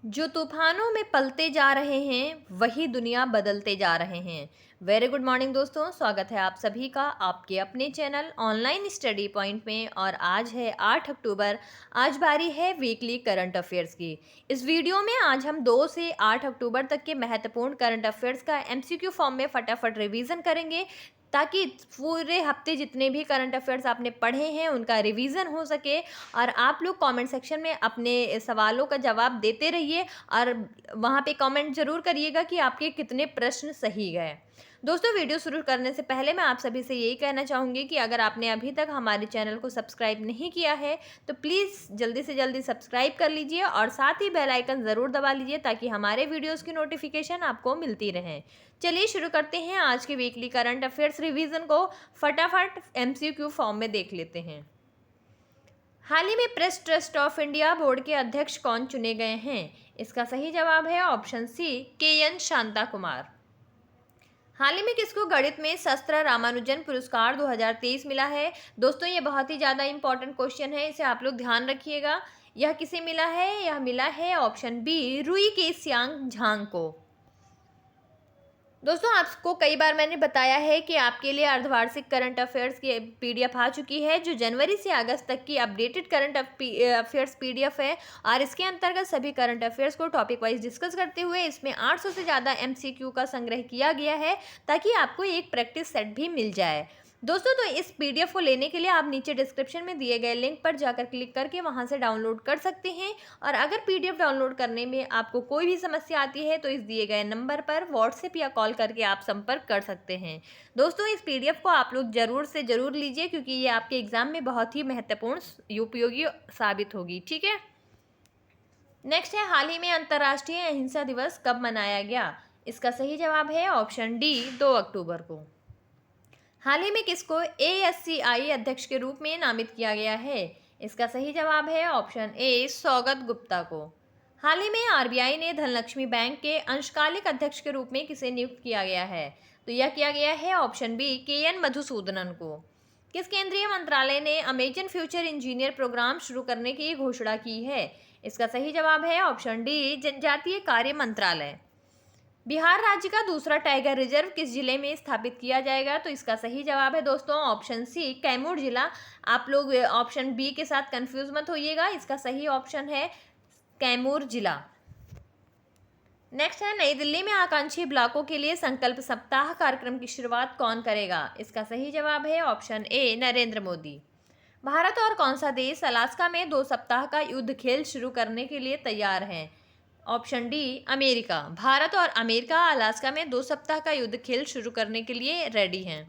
जो तूफानों में पलते जा रहे हैं वही दुनिया बदलते जा रहे हैं। वेरी गुड मॉर्निंग दोस्तों, स्वागत है आप सभी का आपके अपने चैनल ऑनलाइन स्टडी पॉइंट में। और आज है 8 अक्टूबर। आज बारी है वीकली करंट अफेयर्स की। इस वीडियो में आज हम 2 से 8 अक्टूबर तक के महत्वपूर्ण करंट अफेयर्स का एमसीक्यू फॉर्म में फटाफट रिवीजन करेंगे, ताकि पूरे हफ्ते जितने भी करंट अफेयर्स आपने पढ़े हैं उनका रिवीजन हो सके। और आप लोग कमेंट सेक्शन में अपने सवालों का जवाब देते रहिए और वहाँ पे कमेंट ज़रूर करिएगा कि आपके कितने प्रश्न सही गए। दोस्तों, वीडियो शुरू करने से पहले मैं आप सभी से यही कहना चाहूँगी कि अगर आपने अभी तक हमारे चैनल को सब्सक्राइब नहीं किया है तो प्लीज़ जल्दी से जल्दी सब्सक्राइब कर लीजिए और साथ ही बेल आइकन ज़रूर दबा लीजिए, ताकि हमारे वीडियोज़ की नोटिफिकेशन आपको मिलती रहे। चलिए शुरू करते हैं आज के वीकली करंट अफेयर्स रिवीजन को। फटाफट एमसीक्यू फॉर्म में देख लेते हैं। हाल ही में press trust of India board के अध्यक्ष कौन चुने गए हैं? इसका सही जवाब है option C, K N. Shanta Kumar. हाल ही में किसको गणित में शस्त्र रामानुजन पुरस्कार 2023 मिला है? दोस्तों, ये बहुत ही ज़्यादा इंपॉर्टेंट क्वेश्चन है, इसे आप लोग ध्यान रखिएगा। यह किसे मिला है? यह मिला है ऑप्शन बी, रुई के सियांग झांग को। दोस्तों, आपको कई बार मैंने बताया है कि आपके लिए अर्धवार्षिक करंट अफेयर्स की पीडीएफ आ चुकी है, जो जनवरी से अगस्त तक की अपडेटेड करंट अफेयर्स पीडीएफ है। और इसके अंतर्गत सभी करंट अफेयर्स को टॉपिक वाइज डिस्कस करते हुए इसमें 800 से ज़्यादा एमसीक्यू का संग्रह किया गया है, ताकि आपको एक प्रैक्टिस सेट भी मिल जाए। दोस्तों, तो इस पीडीएफ को लेने के लिए आप नीचे डिस्क्रिप्शन में दिए गए लिंक पर जाकर क्लिक करके वहां से डाउनलोड कर सकते हैं। और अगर पीडीएफ डाउनलोड करने में आपको कोई भी समस्या आती है तो इस दिए गए नंबर पर व्हाट्सएप या कॉल करके आप संपर्क कर सकते हैं। दोस्तों, इस पीडीएफ को आप लोग ज़रूर से ज़रूर लीजिए, क्योंकि ये आपके एग्जाम में बहुत ही महत्वपूर्ण उपयोगी साबित होगी। ठीक है। नेक्स्ट है, हाल ही में अंतर्राष्ट्रीय अहिंसा दिवस कब मनाया गया? इसका सही जवाब है ऑप्शन डी, 2 अक्टूबर को। हाल ही में किसको एएससीआई अध्यक्ष के रूप में नामित किया गया है? इसका सही जवाब है ऑप्शन ए, सौगत गुप्ता को। हाल ही में आरबीआई ने धनलक्ष्मी बैंक के अंशकालिक अध्यक्ष के रूप में किसे नियुक्त किया गया है? तो यह किया गया है ऑप्शन बी, के.एन. मधुसूदनन को। किस केंद्रीय मंत्रालय ने अमेजन फ्यूचर इंजीनियर प्रोग्राम शुरू करने की घोषणा की है? इसका सही जवाब है ऑप्शन डी, जनजातीय कार्य मंत्रालय। बिहार राज्य का दूसरा टाइगर रिजर्व किस जिले में स्थापित किया जाएगा? तो इसका सही जवाब है दोस्तों ऑप्शन सी, कैमूर जिला। आप लोग ऑप्शन बी के साथ कंफ्यूज मत होइएगा, इसका सही ऑप्शन है कैमूर जिला। नेक्स्ट है, नई दिल्ली में आकांक्षी ब्लॉकों के लिए संकल्प सप्ताह कार्यक्रम की शुरुआत कौन करेगा? इसका सही जवाब है ऑप्शन ए, नरेंद्र मोदी। भारत और कौन सा देश अलास्का में 2 सप्ताह का युद्ध खेल शुरू करने के लिए तैयार है? Option D, America. भारत और अमेरिका अलास्का में 2 सप्ताह का युद्ध खेल शुरू करने के लिए रेडी हैं।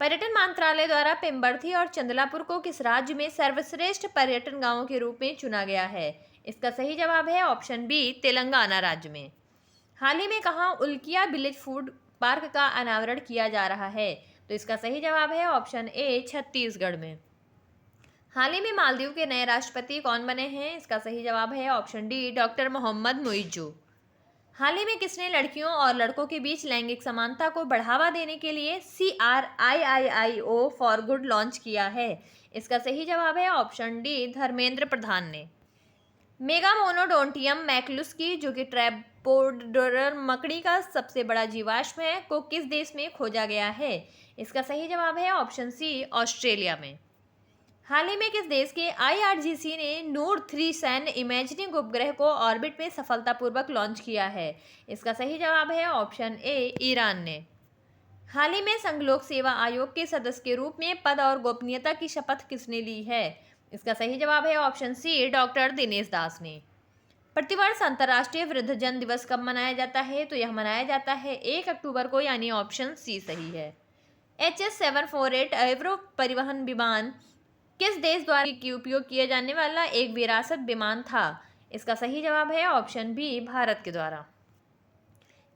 पर्यटन मंत्रालय द्वारा पेम्बर्थी और चंदलापुर को किस राज्य में सर्वश्रेष्ठ पर्यटन गांवों के रूप में चुना गया है? इसका सही जवाब है ऑप्शन बी, तेलंगाना राज्य में। हाल ही में कहाँ उल्किया विलेज फूड पार्क का अनावरण किया जा रहा है? तो इसका सही जवाब है ऑप्शन ए, छत्तीसगढ़ में। हाल ही में मालदीव के नए राष्ट्रपति कौन बने हैं? इसका सही जवाब है option D, doctor Mohamed Muizzu. हाल ही में किसने लड़कियों और लड़कों के बीच लैंगिक समानता को बढ़ावा देने के लिए CRIIIO फॉर गुड लॉन्च किया है? इसका सही जवाब है ऑप्शन डी, धर्मेंद्र प्रधान ने। मेगामोनोडोंटियम मैक्लुस्की, जो कि ट्रैपोडोरर मकड़ी का सबसे बड़ा जीवाश्म है, को किस देश में खोजा गया है? इसका सही जवाब है ऑप्शन सी, ऑस्ट्रेलिया में। हाल ही में किस देश के IRGC ने नूर 3 सैन्य इमेजिंग उपग्रह को ऑर्बिट में सफलतापूर्वक लॉन्च किया है? इसका सही जवाब है ऑप्शन ए, ईरान ने। हाल ही में संघ लोक सेवा आयोग के सदस्य के रूप में पद और गोपनीयता की शपथ किसने ली है? इसका सही जवाब है ऑप्शन सी, डॉक्टर दिनेश दास ने। प्रतिवर्ष अंतर्राष्ट्रीय वृद्धजन दिवस कब मनाया जाता है? तो यह मनाया जाता है 1 अक्टूबर को, यानी ऑप्शन सी सही है। HS-748 एवरो परिवहन विमान किस देश द्वारा की उपयोग किया जाने वाला एक विरासत विमान था? इसका सही जवाब है ऑप्शन बी, भारत के द्वारा।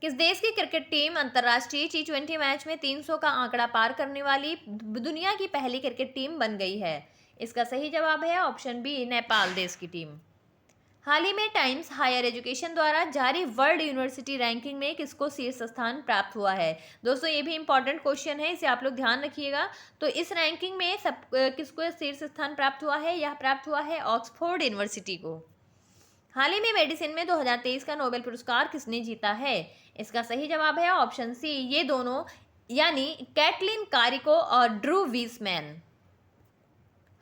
किस देश की क्रिकेट टीम अंतर्राष्ट्रीय T20 मैच में 300 का आंकड़ा पार करने वाली दुनिया की पहली क्रिकेट टीम बन गई है? इसका सही जवाब है ऑप्शन बी, नेपाल देश की टीम। हाल ही में टाइम्स हायर एजुकेशन द्वारा जारी वर्ल्ड यूनिवर्सिटी रैंकिंग में किसको शीर्ष स्थान प्राप्त हुआ है? दोस्तों, ये भी इंपॉर्टेंट क्वेश्चन है, इसे आप लोग ध्यान रखिएगा। तो इस रैंकिंग में किसको शीर्ष स्थान प्राप्त हुआ है? यह प्राप्त हुआ है ऑक्सफोर्ड यूनिवर्सिटी को। हाल ही में मेडिसिन में 2023 का नोबेल पुरस्कार किसने जीता है? इसका सही जवाब है ऑप्शन सी, ये दोनों, यानी कैटलिन कारिको और ड्रू वीसमैन।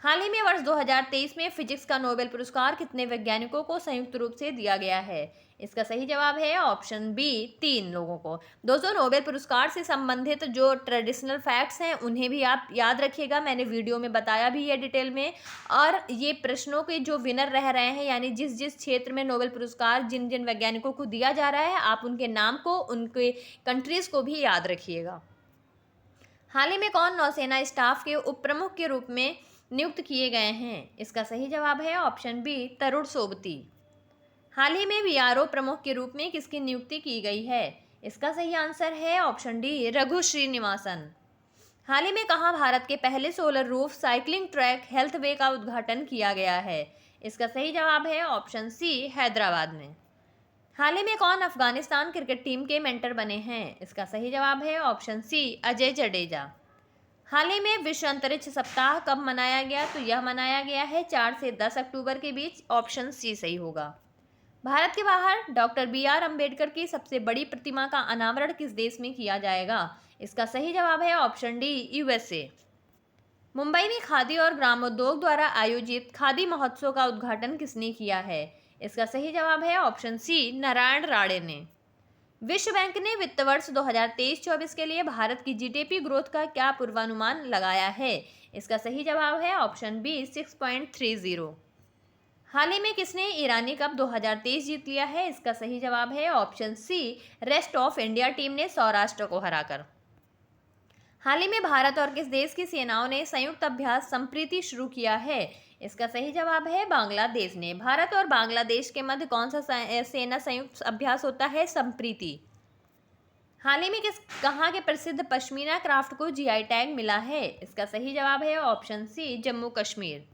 हाल ही में वर्ष 2023 में फिजिक्स का नोबेल पुरस्कार कितने वैज्ञानिकों को संयुक्त रूप से दिया गया है? इसका सही जवाब है ऑप्शन बी, 3 लोगों को। दोस्तों, नोबेल पुरस्कार से संबंधित जो ट्रेडिशनल फैक्ट्स हैं उन्हें भी आप याद रखिएगा, मैंने वीडियो में बताया भी है डिटेल में। और ये प्रश्नों के जो विनर रह रहे हैं, यानी जिस जिस क्षेत्र में नोबेल पुरस्कार जिन जिन वैज्ञानिकों को दिया जा रहा है, आप उनके नाम को, उनके कंट्रीज को भी याद रखिएगा। हाल ही में कौन नौसेना स्टाफ के उप प्रमुख के रूप में नियुक्त किए गए हैं? इसका सही जवाब है ऑप्शन बी, तरुण सोबती। हाल ही में बीआरओ प्रमुख के रूप में किसकी नियुक्ति की गई है? इसका सही आंसर है ऑप्शन डी, रघु श्रीनिवासन। हाल ही में कहाँ भारत के पहले solar roof cycling track health वे का उद्घाटन किया गया है? इसका सही जवाब है ऑप्शन सी, हैदराबाद में। हाल ही में कौन अफगानिस्तान क्रिकेट टीम के मेंटर बने हैं? इसका सही जवाब है ऑप्शन सी, अजय जडेजा। हाल ही में विश्व अंतरिक्ष सप्ताह कब मनाया गया? तो यह मनाया गया है 4 से 10 अक्टूबर के बीच, ऑप्शन सी सही होगा। भारत के बाहर डॉक्टर BR अम्बेडकर की सबसे बड़ी प्रतिमा का अनावरण किस देश में किया जाएगा? इसका सही जवाब है ऑप्शन डी, USA। मुंबई में खादी और ग्रामोद्योग द्वारा आयोजित खादी महोत्सव का उद्घाटन किसने किया है? इसका सही जवाब है ऑप्शन सी, नारायण राणे ने। विश्व बैंक ने वित्त वर्ष 2023-24 के लिए भारत की GDP ग्रोथ का क्या पूर्वानुमान लगाया है? इसका सही जवाब है ऑप्शन बी, 6.30। हाल ही में किसने ईरानी कप 2023 जीत लिया है? इसका सही जवाब है option C, rest of India team ने सौराष्ट्र को हराकर। हाल ही में भारत और किस देश की सेनाओं ने संयुक्त अभ्यास संप्रीति शुरू किया है? इसका सही जवाब है बांग्लादेश ने। भारत और बांग्लादेश के मध्य कौन सा सेना संयुक्त अभ्यास होता है? संप्रीति। हाल ही में कहाँ के प्रसिद्ध पश्मीना क्राफ्ट को GI टैग मिला है? इसका सही जवाब है ऑप्शन सी, जम्मू कश्मीर।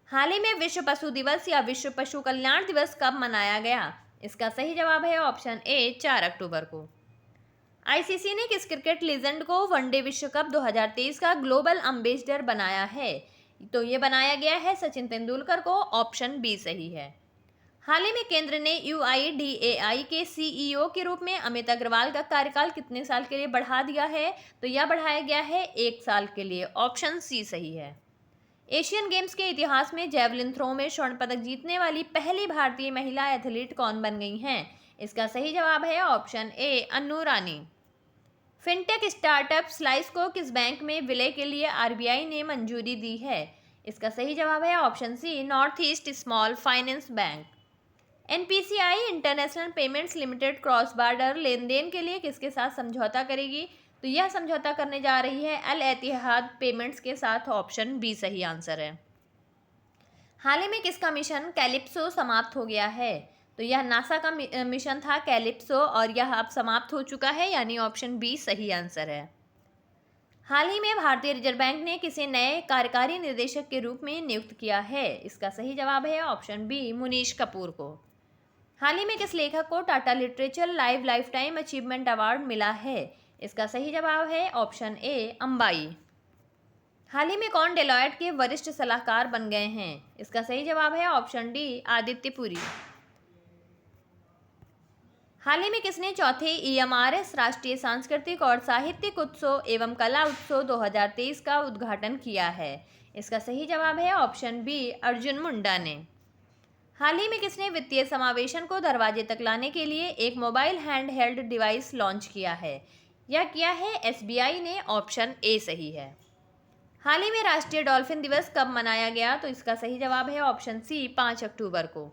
हाल ही में विश्व पशु दिवस या विश्व पशु कल्याण दिवस कब मनाया गया? इसका सही जवाब है ऑप्शन ए, 4 अक्टूबर को। ICC ने किस क्रिकेट लीजेंड को वनडे विश्व कप 2023 का ग्लोबल एम्बेसडर बनाया है? तो ये बनाया गया है सचिन तेंदुलकर को, ऑप्शन बी सही है। हाल ही में केंद्र ने UIDAI के CEO के रूप में अमित अग्रवाल का कार्यकाल कितने साल के लिए बढ़ा दिया है? तो यह बढ़ाया गया है 1 साल के लिए, ऑप्शन सी सही है। एशियन गेम्स के इतिहास में जेवलिन थ्रो में स्वर्ण पदक जीतने वाली पहली भारतीय महिला एथलीट कौन बन गई हैं? इसका सही जवाब है option A, Annu Rani. Fintech startup slice को किस बैंक में विलय के लिए RBI ने मंजूरी दी है? इसका सही जवाब है option C, North East Small Finance Bank. NPCI international payments limited cross border लेन देन के लिए किसके साथ समझौता करेगी? तो यह समझौता करने जा रही है अल एतिहाद पेमेंट्स के साथ, ऑप्शन बी सही आंसर है। हाल ही में किसका मिशन कैलिप्सो समाप्त हो गया है? तो यह नासा का मिशन था कैलिप्सो, और यह अब समाप्त हो चुका है, यानी ऑप्शन बी सही आंसर है। हाल ही में भारतीय रिजर्व बैंक ने किसे नए कार्यकारी निदेशक के रूप में नियुक्त किया है? इसका सही जवाब है ऑप्शन बी, मुनीश कपूर को। हाल ही में किस लेखक को Tata literature life time achievement award मिला है? इसका सही जवाब है ऑप्शन ए, अंबाई। हाल ही में कौन डेलॉयट के वरिष्ठ सलाहकार बन गए हैं? इसका सही जवाब है ऑप्शन डी, आदित्य पुरी। हाल ही में किसने चौथे EMRS राष्ट्रीय सांस्कृतिक और साहित्यिक उत्सव एवं कला उत्सव 2023 का उद्घाटन किया है? इसका सही जवाब है ऑप्शन बी, अर्जुन मुंडा ने। हाल ही में किसने वित्तीय समावेशन को दरवाजे तक लाने के लिए एक mobile hand held device launch किया है? यह किया है SBI ने, ऑप्शन ए सही है। हाल ही में राष्ट्रीय डॉल्फिन दिवस कब मनाया गया? तो इसका सही जवाब है ऑप्शन सी, 5 अक्टूबर को।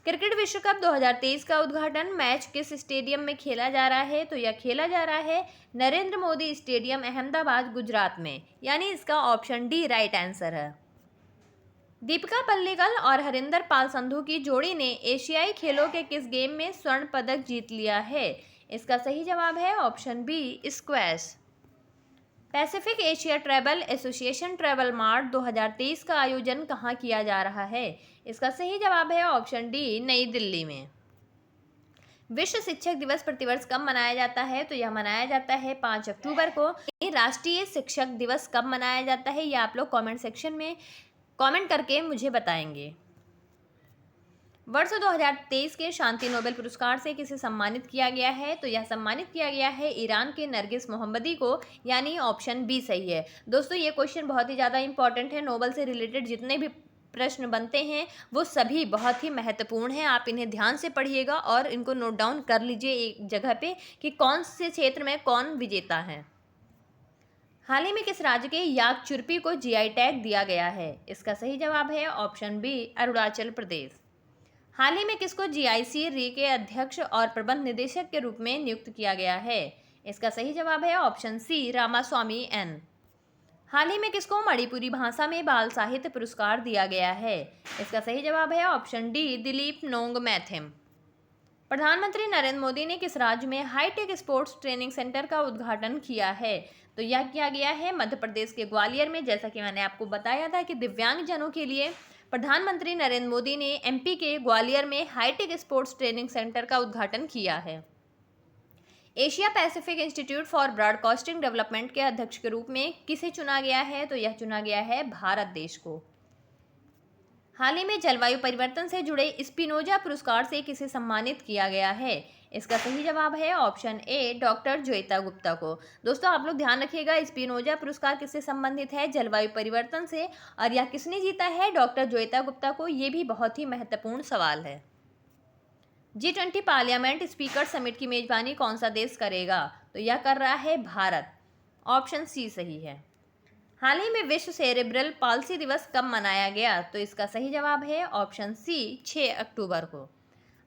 क्रिकेट विश्व कप 2023 का उद्घाटन मैच किस स्टेडियम में खेला जा रहा है? तो यह खेला जा रहा है नरेंद्र मोदी स्टेडियम, अहमदाबाद, गुजरात में, यानी इसका ऑप्शन डी राइट आंसर है। दीपिका पल्लिकल और हरिंदर पाल संधू की जोड़ी ने एशियाई खेलों के किस गेम में स्वर्ण पदक जीत लिया है? इसका सही जवाब है option B, squash. Pacific Asia travel association travel mart 2023 का आयोजन कहाँ किया जा रहा है? इसका सही जवाब है ऑप्शन डी, नई दिल्ली में। विश्व शिक्षक दिवस प्रतिवर्ष कब मनाया जाता है? तो यह मनाया जाता है 5 अक्टूबर को। राष्ट्रीय शिक्षक दिवस कब मनाया जाता है, ये आप लोग कमेंट सेक्शन में कमेंट करके मुझे बताएंगे। वर्ष 2023 के शांति नोबेल पुरस्कार से किसे सम्मानित किया गया है? तो यह सम्मानित किया गया है ईरान के नरगिस मोहम्मदी को, यानी ऑप्शन बी सही है। दोस्तों ये क्वेश्चन बहुत ही ज़्यादा इंपॉर्टेंट है। नोबेल से रिलेटेड जितने भी प्रश्न बनते हैं वो सभी बहुत ही महत्वपूर्ण हैं। आप इन्हें ध्यान से पढ़िएगा और इनको नोट डाउन कर लीजिए एक जगह पे कि कौन से क्षेत्र में कौन विजेता है। हाल ही में किस राज्य के याक चुर्पी को जीआई टैग दिया गया है? इसका सही जवाब है ऑप्शन बी अरुणाचल प्रदेश। हाल ही में किसको जीआईसी री के अध्यक्ष और प्रबंध निदेशक के रूप में नियुक्त किया गया है? इसका सही जवाब है ऑप्शन सी रामास्वामी एन। हाल ही में किसको मणिपुरी भाषा में बाल साहित्य पुरस्कार दिया गया है? इसका सही जवाब है ऑप्शन डी दिलीप नोंग मैथम। प्रधानमंत्री नरेंद्र मोदी ने किस राज्य में हाईटेक स्पोर्ट्स ट्रेनिंग सेंटर का उद्घाटन किया है? तो यह किया गया है मध्य प्रदेश के ग्वालियर में। जैसा कि मैंने आपको बताया था कि दिव्यांगजनों के लिए प्रधानमंत्री नरेंद्र मोदी ने एमपी के ग्वालियर में हाईटेक स्पोर्ट्स ट्रेनिंग सेंटर का उद्घाटन किया है। Asia Pacific institute for broadcasting development के अध्यक्ष के रूप में किसे चुना गया है? तो यह चुना गया है भारत देश को। हाल ही में जलवायु परिवर्तन से जुड़े स्पिनोजा पुरस्कार से किसे सम्मानित किया गया है? इसका सही जवाब है ऑप्शन ए डॉक्टर ज्वेता गुप्ता को। दोस्तों आप लोग ध्यान रखिएगा, स्पिनोजा पुरस्कार किससे संबंधित है? जलवायु परिवर्तन से। और यह किसने जीता है? डॉक्टर ज्वेता गुप्ता को। ये भी बहुत ही महत्वपूर्ण सवाल है। G20 पार्लियामेंट स्पीकर समिट की मेजबानी कौन सा देश करेगा? तो यह कर रहा है भारत। ऑप्शन सी सही है। हाल ही में विश्व सेरेब्रल पाल्सी दिवस कब मनाया गया? तो इसका सही जवाब है ऑप्शन सी 6 अक्टूबर को।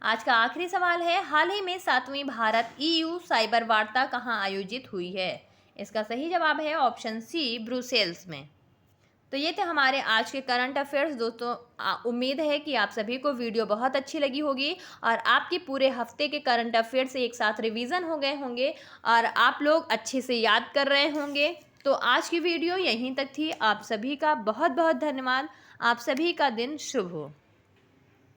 आज का आखिरी सवाल है, हाल ही में 7वीं भारत EU साइबर वार्ता कहाँ आयोजित हुई है? इसका सही जवाब है ऑप्शन सी ब्रुसेल्स में। तो ये थे हमारे आज के करंट अफेयर्स। दोस्तों उम्मीद है कि आप सभी को वीडियो बहुत अच्छी लगी होगी और आपके पूरे हफ्ते के करंट अफेयर्स से एक साथ रिवीजन हो गए होंगे और आप लोग अच्छे से याद कर रहे होंगे। तो आज की वीडियो यहीं तक थी। आप सभी का बहुत बहुत धन्यवाद। आप सभी का दिन शुभ हो।